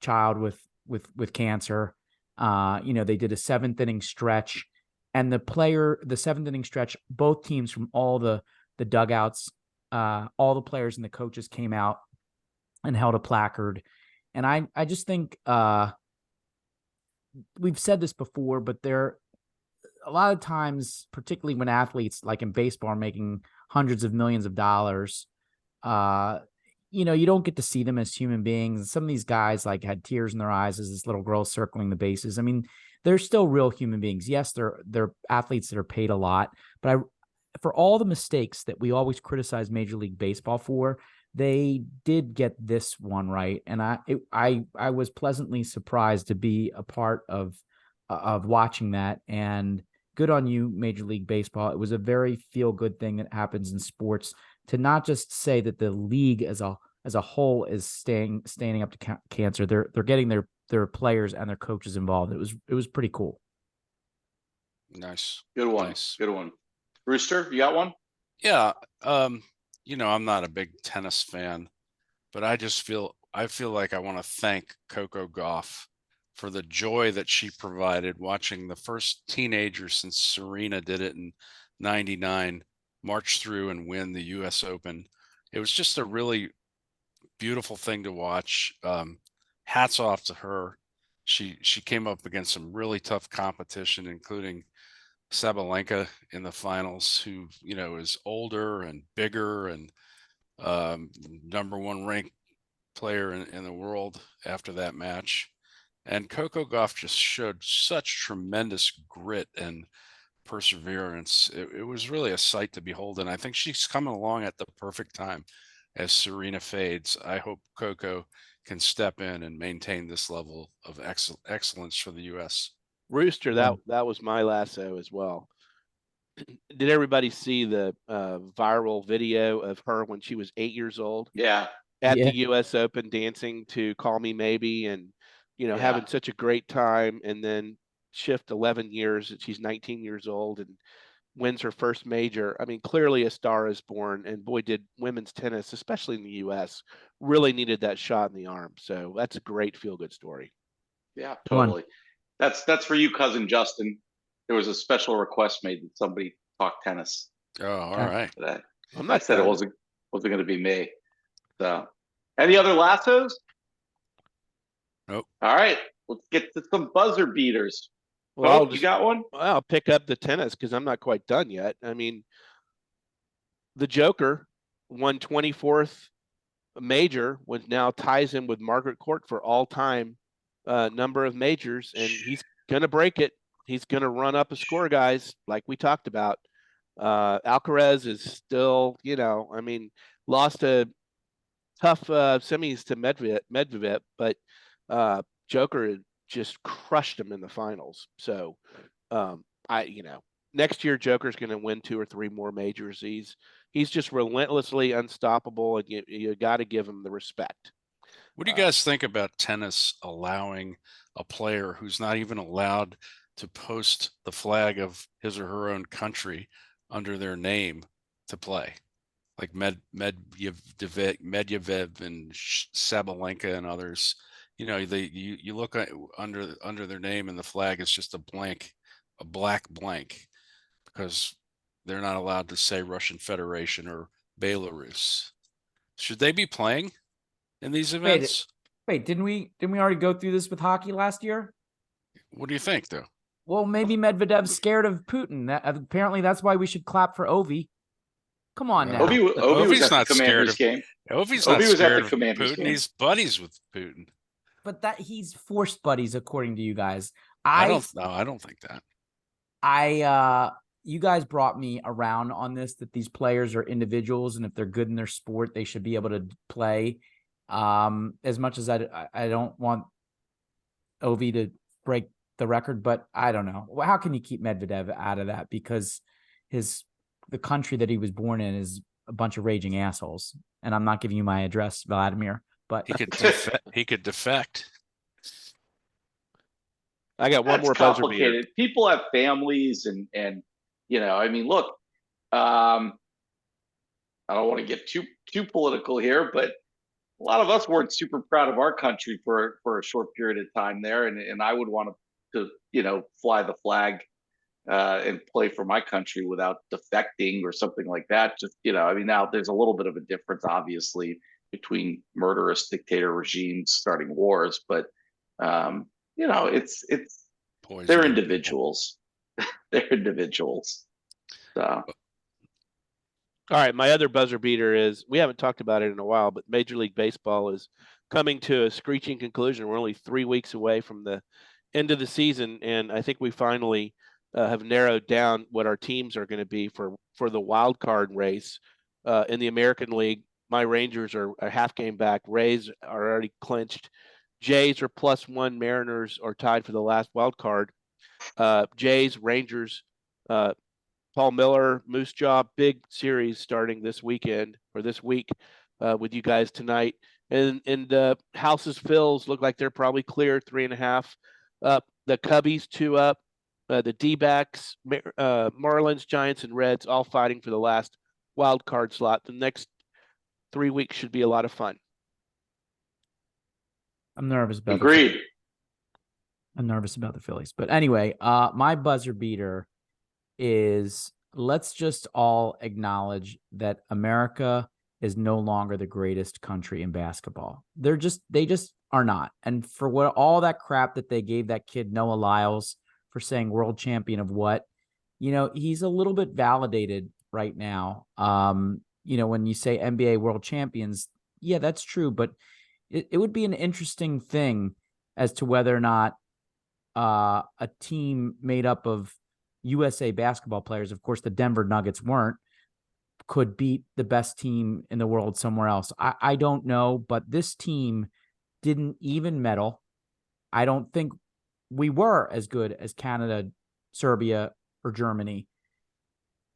child with cancer. They did a 7th inning stretch, and the 7th inning stretch, both teams from all the dugouts, all the players and the coaches came out and held a placard. And I just think we've said this before, but there a lot of times, particularly when athletes like in baseball are making hundreds of millions of dollars, you don't get to see them as human beings. Some of these guys like had tears in their eyes as this little girl circling the bases. I mean, they're still real human beings. Yes, they're athletes that are paid a lot, but for all the mistakes that we always criticize Major League Baseball for, they did get this one right, and I was pleasantly surprised to be a part of watching that. And good on you, Major League Baseball. It was a very feel-good thing that happens in sports to not just say that the league as a whole is standing up to cancer. They're getting their players and their coaches involved. It was pretty cool. Nice. Good one. Nice. Good one. Rooster, you got one? Yeah. I'm not a big tennis fan, but I feel like I want to thank Coco Gauff for the joy that she provided watching the first teenager since Serena did it in '99 march through and win the US Open. It was just a really beautiful thing to watch. Hats off to her. She came up against some really tough competition, including Sabalenka in the finals, who is older and bigger and number 1 ranked player in the world after that match. And Coco Gauff just showed such tremendous grit and perseverance. It was really a sight to behold, and I think she's coming along at the perfect time as Serena fades. I hope Coco can step in and maintain this level of excellence for the U.S. Rooster, that was my lasso as well. Did everybody see the viral video of her when she was 8 years old? Yeah. At the US Open, dancing to Call Me Maybe, and having such a great time. And then shift 11 years, and she's 19 years old and wins her first major. I mean, clearly a star is born, and boy, did women's tennis, especially in the U.S., really needed that shot in the arm. So that's a great feel-good story. Yeah, totally. That's for you, cousin Justin. There was a special request made that somebody talk tennis. Oh, all right. I said it wasn't going to be me. So, any other lassos? Nope. All right, let's get to some buzzer beaters. Well, you got one? I'll pick up the tennis because I'm not quite done yet. I mean, the Joker won 24th major, which now ties him with Margaret Court for all-time number of majors, and he's going to break it. He's going to run up a score, guys, like we talked about. Alcaraz is still, I mean, lost a tough semis to Medvedev, but Joker just crushed him in the finals. So, next year Joker's going to win 2 or 3 more majors. He's just relentlessly unstoppable, and you got to give him the respect. What do you guys think about tennis allowing a player who's not even allowed to post the flag of his or her own country under their name to play? Like Medvedev and Sabalenka and others, you look at under their name and the flag is just a black blank, because they're not allowed to say Russian Federation or Belarus. Should they be playing in these events? Wait, didn't we already go through this with hockey last year? What do you think, though? Well, maybe Medvedev's scared of Putin. Apparently that's why we should clap for Ovi. Come on now. Ovi was at the Commanders game. Ovi's not scared of Putin. He's buddies with Putin. But he's forced buddies, according to you guys. I don't think that. You guys brought me around on this, that these players are individuals, and if they're good in their sport, they should be able to play. As much as I don't want Ovi to break the record, but I don't know. How can you keep Medvedev out of that? Because the country that he was born in is a bunch of raging assholes. And I'm not giving you my address, Vladimir, but he could defect. I got one more buzzer beater. People have families and I mean, look, I don't want to get too political here, but a lot of us weren't super proud of our country for a short period of time there, and I would want to fly the flag and play for my country without defecting or something like that. Just I mean, now there's a little bit of a difference, obviously, between murderous dictator regimes starting wars, but it's they're individuals. They're individuals. So. All right, my other buzzer beater is, we haven't talked about it in a while, but Major League Baseball is coming to a screeching conclusion. We're only 3 weeks away from the end of the season, and I think we finally have narrowed down what our teams are going to be for the wild card race in the American League. My Rangers are a half game back. Rays are already clinched. Jays are +1. Mariners are tied for the last wild card. Jays, Rangers, Paul Miller, Moose Jaw, big series starting this weekend or this week with you guys tonight. And the houses fills look like they're probably clear, 3.5 up. The Cubbies 2 up. The D-backs, Marlins, Giants, and Reds all fighting for the last wild card slot. The next 3 weeks should be a lot of fun. I'm nervous about Agreed. I'm nervous about the Phillies. But anyway, my buzzer beater is, let's just all acknowledge that America is no longer the greatest country in basketball. They just are not. And for all that crap that they gave that kid Noah Lyles for saying world champion of what, he's a little bit validated right now. When you say NBA world champions, yeah, that's true. But it would be an interesting thing as to whether or not a team made up of USA basketball players, of course the Denver Nuggets weren't, could beat the best team in the world somewhere else. I don't know, but this team didn't even medal. I don't think we were as good as Canada, Serbia, or Germany.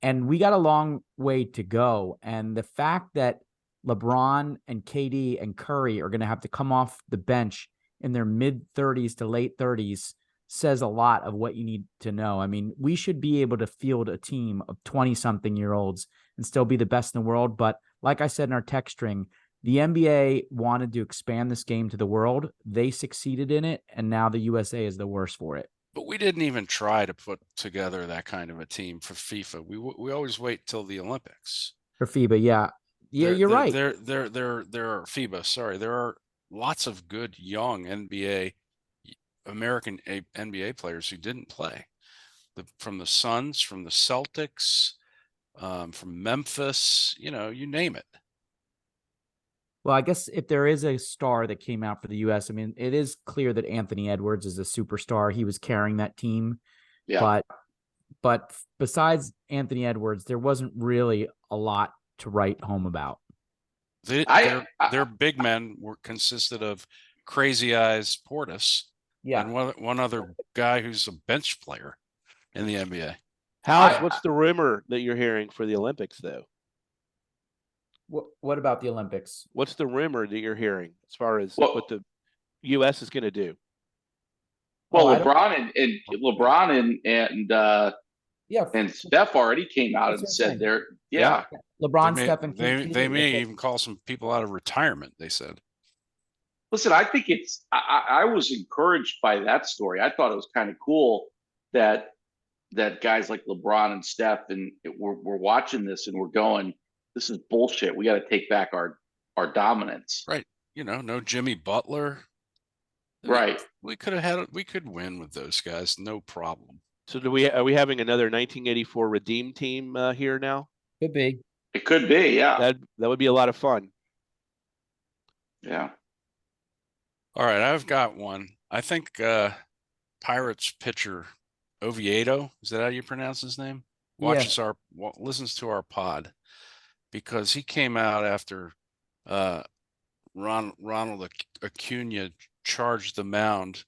And we got a long way to go. And the fact that LeBron and KD and Curry are going to have to come off the bench in their mid-30s to late 30s says a lot of what you need to know. I mean, we should be able to field a team of 20-something-year-olds and still be the best in the world. But like I said in our text string, the NBA wanted to expand this game to the world. They succeeded in it, and now the USA is the worst for it. But we didn't even try to put together that kind of a team for FIFA. We always wait till the Olympics. For FIBA, yeah. You're right. There are FIBA. Sorry, there are lots of good young American NBA players who didn't play. From the Suns, from the Celtics, from Memphis. You name it. Well, I guess if there is a star that came out for the U.S., I mean, it is clear that Anthony Edwards is a superstar. He was carrying that team. Yeah. But besides Anthony Edwards, there wasn't really a lot to write home about. Their big men consisted of Crazy Eyes Portis and one other guy who's a bench player in the NBA. What's the rumor that you're hearing for the Olympics, though? What about the Olympics? What's the rumor that you're hearing as far as what the U.S. is going to do? Well, LeBron and Steph already came out and said they're LeBron, Steph, and they may even call some people out of retirement. They said. Listen, I think I was encouraged by that story. I thought it was kind of cool that guys like LeBron and Steph we're watching this and we're going, this is bullshit. We got to take back our dominance. Right. No Jimmy Butler. Right. We could win with those guys. No problem. So are we having another 1984 Redeem team here now? Could be. It could be. Yeah. That would be a lot of fun. Yeah. All right. I've got one. I think Pirates pitcher Oviedo, is that how you pronounce his name? Listens to our pod, because he came out after Ronald Acuna charged the mound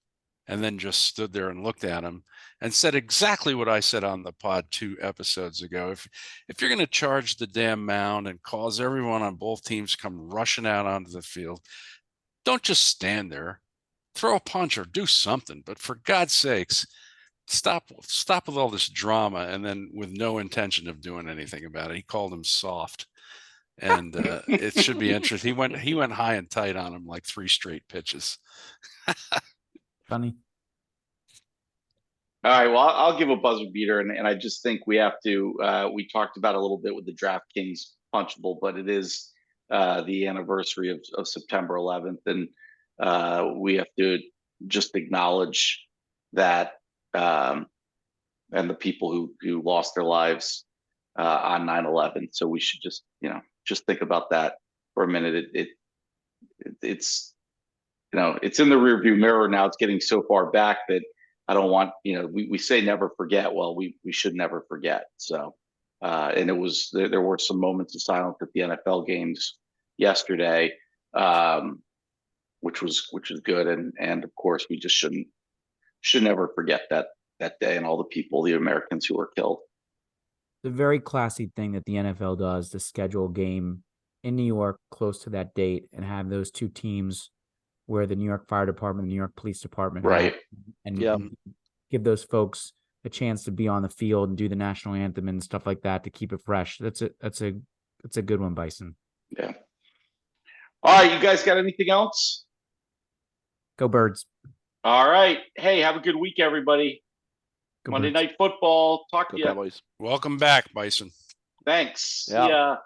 and then just stood there and looked at him and said exactly what I said on the pod 2 episodes ago. If you're going to charge the damn mound and cause everyone on both teams come rushing out onto the field, don't just stand there. Throw a punch or do something. But for God's sakes, stop with all this drama and then with no intention of doing anything about it. He called him soft. And it should be interesting. He went high and tight on him like 3 straight pitches. Funny. All right. Well, I'll give a buzzer beater, and I just think we have to. We talked about a little bit with the DraftKings punchable, but it is the anniversary of September 11th, and we have to just acknowledge that and the people who lost their lives on 9/11. So we should just think about that for a minute. It's it's in the rearview mirror now. It's getting so far back that I don't want, we say never forget. Well, we should never forget. So, and there were some moments of silence at the NFL games yesterday, which was good. And of course we just should never forget that day and all the people, the Americans who were killed. The very classy thing that the NFL does to schedule a game in New York close to that date and have those 2 teams where the New York Fire Department, the New York Police Department, right, and give those folks a chance to be on the field and do the national anthem and stuff like that to keep it fresh. That's a good one, Bison. Yeah. All right, you guys got anything else? Go Birds. All right. Hey, have a good week, everybody. Monday Night Football. Talk to you. Cowboys. Welcome back, Bison. Thanks. Yeah. See ya.